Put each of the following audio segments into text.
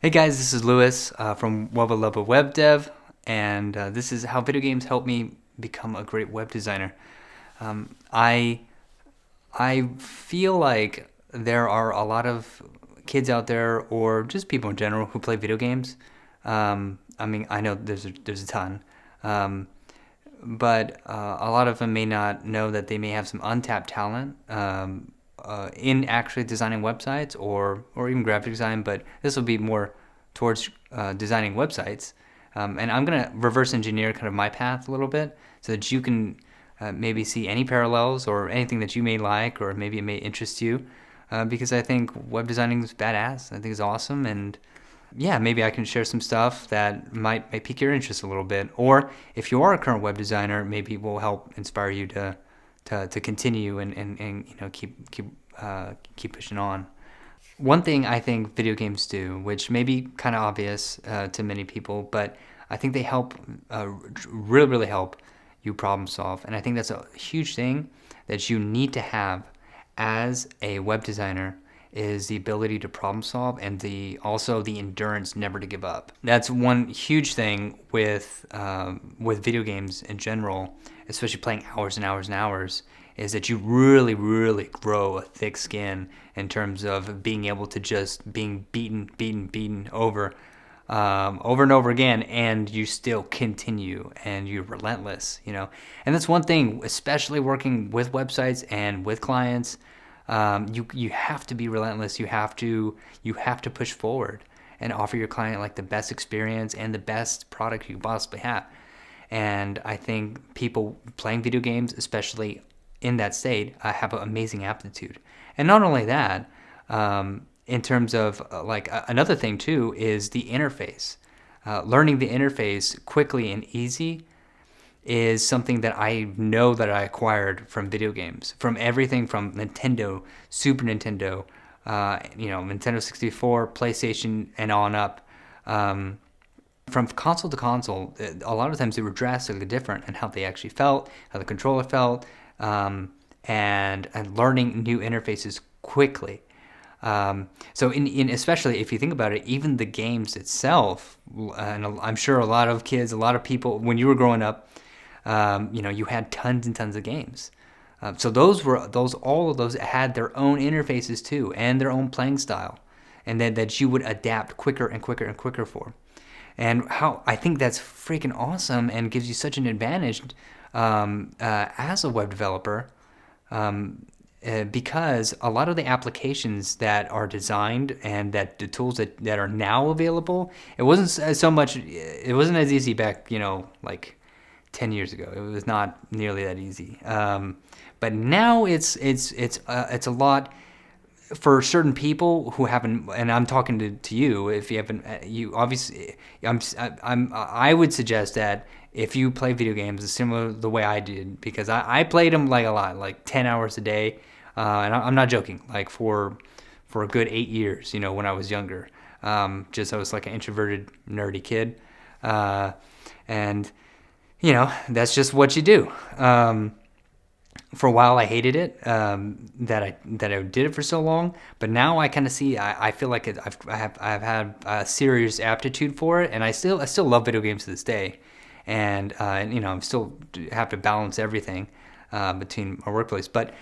Hey guys, this is Lewis from Wubba Lubba Web Dev, and this is how video games help me become a great web designer. I feel like there are a lot of kids out there, or just people in general, who play video games. I know there's a ton, um, but a lot of them may not know that they may have some untapped talent in actually designing websites or even graphic design. But this will be more towards designing websites. And I'm gonna reverse engineer kind of my path a little bit so that you can maybe see any parallels or anything that you may like or maybe it may interest you. Because I think web designing is badass. I think it's awesome, and yeah, maybe I can share some stuff that might pique your interest a little bit. Or if you are a current web designer, maybe it will help inspire you to continue and keep pushing on. One thing I think video games do, which may be kind of obvious to many people, but I think they help really help you problem solve. And I think that's a huge thing that you need to have as a web designer, is the ability to problem solve and also the endurance never to give up. That's one huge thing with video games in general, especially playing hours and hours and hours, is that you really grow a thick skin in terms of being able to just being beaten over and over again, and you still continue and you're relentless. And that's one thing, especially working with websites and with clients. You have to be relentless. You have to push forward and offer your client like the best experience and the best product you can possibly have. And I think people playing video games, especially in that state, have an amazing aptitude. And not only that, in terms of another thing too is the interface. Learning the interface quickly and easy is something that I know that I acquired from video games, from everything from Nintendo, Super Nintendo, Nintendo 64, PlayStation, and on up. From console to console, a lot of times they were drastically different in how they actually felt, how the controller felt, and learning new interfaces quickly. So in especially if you think about it, even the games itself, and I'm sure a lot of kids, a lot of people, when you were growing up, you had tons and tons of games. So all of those had their own interfaces too, and their own playing style, and that you would adapt quicker and quicker and quicker for. And how I think that's freaking awesome and gives you such an advantage as a web developer, because a lot of the applications that are designed and that the tools that are now available, it wasn't as easy back, like 10 years ago. It was not nearly that easy. But now it's a lot for certain people who haven't, and I'm talking to you. If you haven't, you obviously, I would suggest that if you play video games, it's similar the way I did, because I played them like a lot, like 10 hours a day, and I'm not joking, like for a good 8 years, when I was younger. I was like an introverted, nerdy kid, and that's just what you do. For a while I hated it, that I did it for so long, but now I kind of see, I feel like I've had a serious aptitude for it, and I still love video games to this day, and I'm still have to balance everything between my workplace. But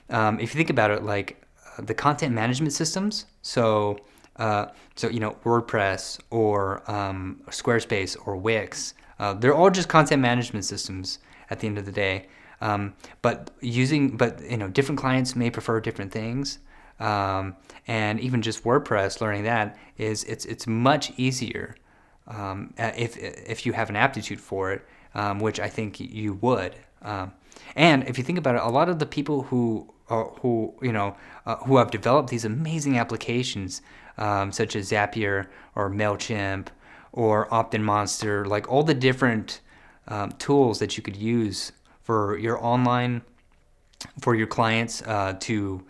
if you think about it, like the content management systems, so WordPress or Squarespace or Wix, they're all just content management systems at the end of the day. But different clients may prefer different things, and even just WordPress, learning that it's much easier if you have an aptitude for it, which I think you would. And if you think about it, a lot of the people who have developed these amazing applications, such as Zapier or Mailchimp or Opt-in Monster, like all the different tools that you could use for your clients to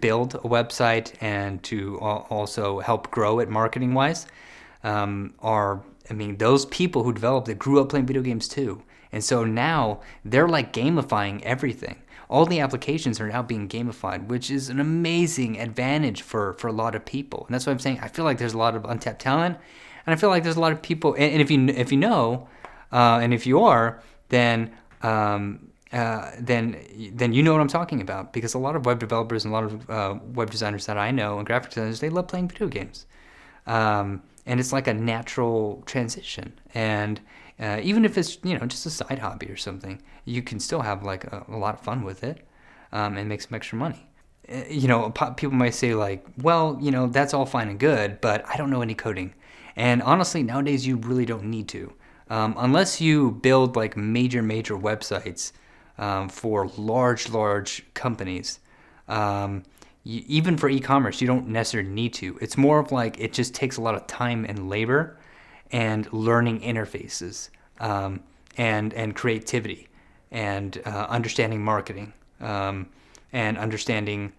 build a website and to also help grow it marketing wise, those people who developed it grew up playing video games too, and so now they're like gamifying everything. all the applications are now being gamified, which is an amazing advantage for a lot of people. And that's what I'm saying. I feel like there's a lot of untapped talent, and I feel like there's a lot of people. And if you know, and if you are, then then you know what I'm talking about, because a lot of web developers and a lot of web designers that I know and graphic designers, they love playing video games. And it's like a natural transition. And even if it's, just a side hobby or something, you can still have like a lot of fun with it, and make some extra money. People might say like, well, that's all fine and good, but I don't know any coding. And honestly, nowadays you really don't need to, unless you build like major websites for large companies. Even for e-commerce, you don't necessarily need to. It's more of like, it just takes a lot of time and labor and learning interfaces, and creativity, and understanding marketing, and understanding,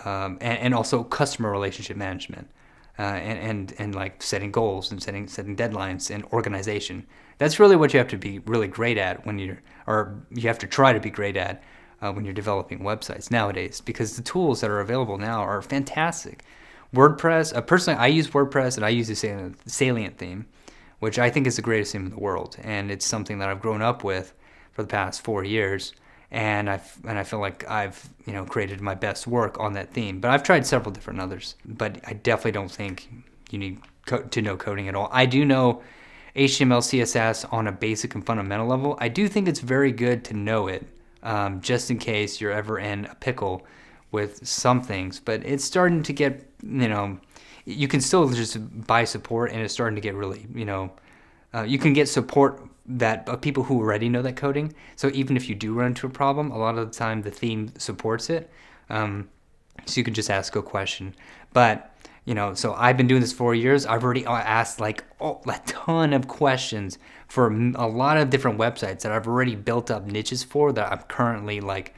and also customer relationship management, and like setting goals and setting deadlines and organization. That's really what you have to be really great at or you have to try to be great at when you're developing websites nowadays, because the tools that are available now are fantastic. WordPress, personally, I use WordPress, and I use the Salient theme, which I think is the greatest theme in the world, and it's something that I've grown up with for the past 4 years, and I feel like I've created my best work on that theme. But I've tried several different others, but I definitely don't think you need to know coding at all. I do know HTML, CSS on a basic and fundamental level. I do think it's very good to know it, just in case you're ever in a pickle with some things. But it's starting to get, you can still just buy support, and it's starting to get really, you can get support that people who already know that coding. So even if you do run into a problem, a lot of the time the theme supports it. So you can just ask a question. But so I've been doing this 4 years. I've already asked like a ton of questions for a lot of different websites that I've already built up niches for, that I'm currently like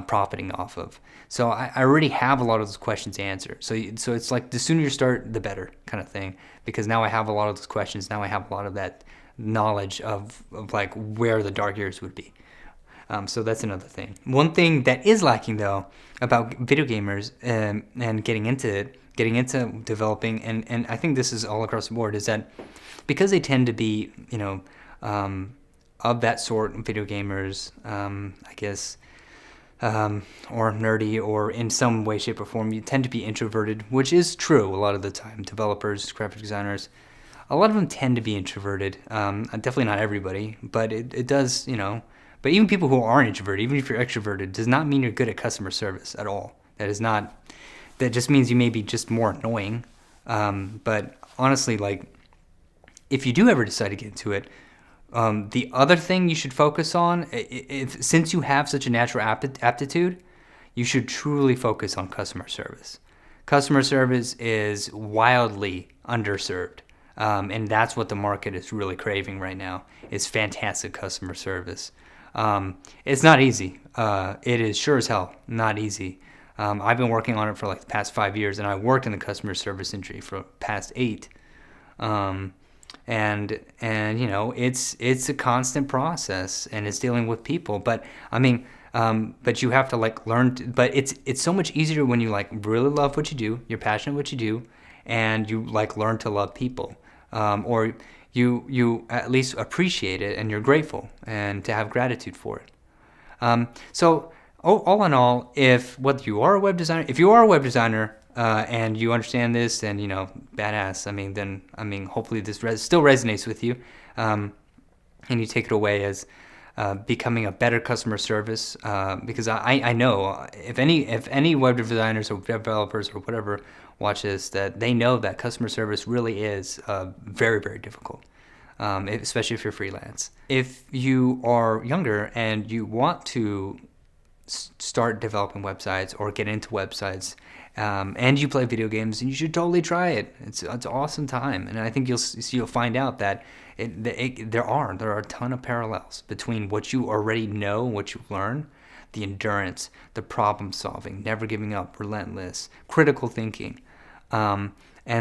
profiting off of. So I already have a lot of those questions answered. So it's like the sooner you start, the better kind of thing, because now I have a lot of those questions. Now I have a lot of that knowledge of like where the dark areas would be. So that's another thing. One thing that is lacking though about video gamers, and getting into developing, and I think this is all across the board, is that because they tend to be, of that sort, video gamers, I guess, or nerdy, or in some way, shape, or form, you tend to be introverted, which is true a lot of the time. Developers, graphic designers, a lot of them tend to be introverted. Definitely not everybody, but it does, But even people who aren't introverted, even if you're extroverted, does not mean you're good at customer service at all. That just means you may be just more annoying. But honestly, like, if you do ever decide to get into it, the other thing you should focus on, since you have such a natural aptitude, you should truly focus on customer service. Customer service is wildly underserved. And that's what the market is really craving right now, is fantastic customer service. It's not easy. It is sure as hell not easy. I've been working on it for like the past 5 years, and I worked in the customer service industry for the past 8. And it's a constant process, and it's dealing with people. But but you have to like learn. But it's so much easier when you like really love what you do, you're passionate what you do, and you like learn to love people, or you at least appreciate it, and you're grateful, and to have gratitude for it. So all in all, if you are a web designer, and you understand this, then badass. Hopefully this still resonates with you, and you take it away as becoming a better customer service. Because I know if any web designers or developers or whatever watch this, that they know that customer service really is very, very difficult, especially if you're freelance. If you are younger and you want to start developing websites or get into websites, and you play video games, and you should totally try it. It's an awesome time, and I think you'll find out that there are a ton of parallels between what you already know, what you learn, the endurance, the problem solving, never giving up, relentless, critical thinking, and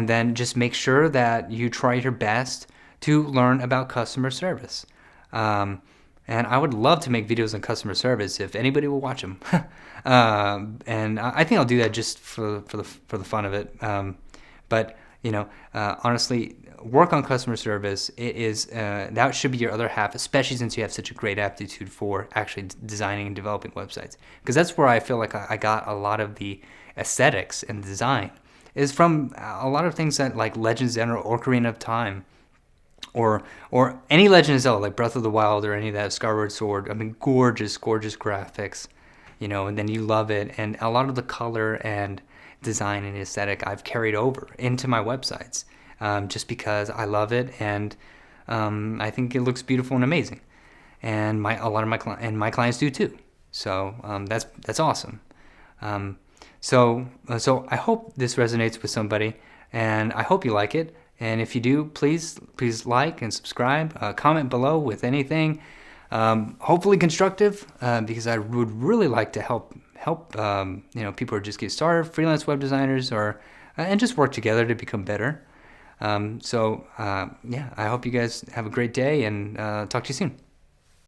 then just make sure that you try your best to learn about customer service. And I would love to make videos on customer service if anybody will watch them. And I think I'll do that just for the fun of it. But honestly, work on customer service. It is that should be your other half, especially since you have such a great aptitude for actually designing and developing websites. Because that's where I feel like I got a lot of the aesthetics and design is from a lot of things that like Legends of Zelda or Ocarina of Time or any Legend of Zelda, like Breath of the Wild or any of that, Skyward Sword. I mean, gorgeous graphics, and then you love it. And a lot of the color and design and aesthetic I've carried over into my websites, just because I love it, and I think it looks beautiful and amazing. And a lot of my clients do too. So that's awesome. So I hope this resonates with somebody, and I hope you like it. And if you do, please like and subscribe. Comment below with anything, hopefully constructive, because I would really like to help people who are just getting started, freelance web designers, and just work together to become better. I hope you guys have a great day, and talk to you soon.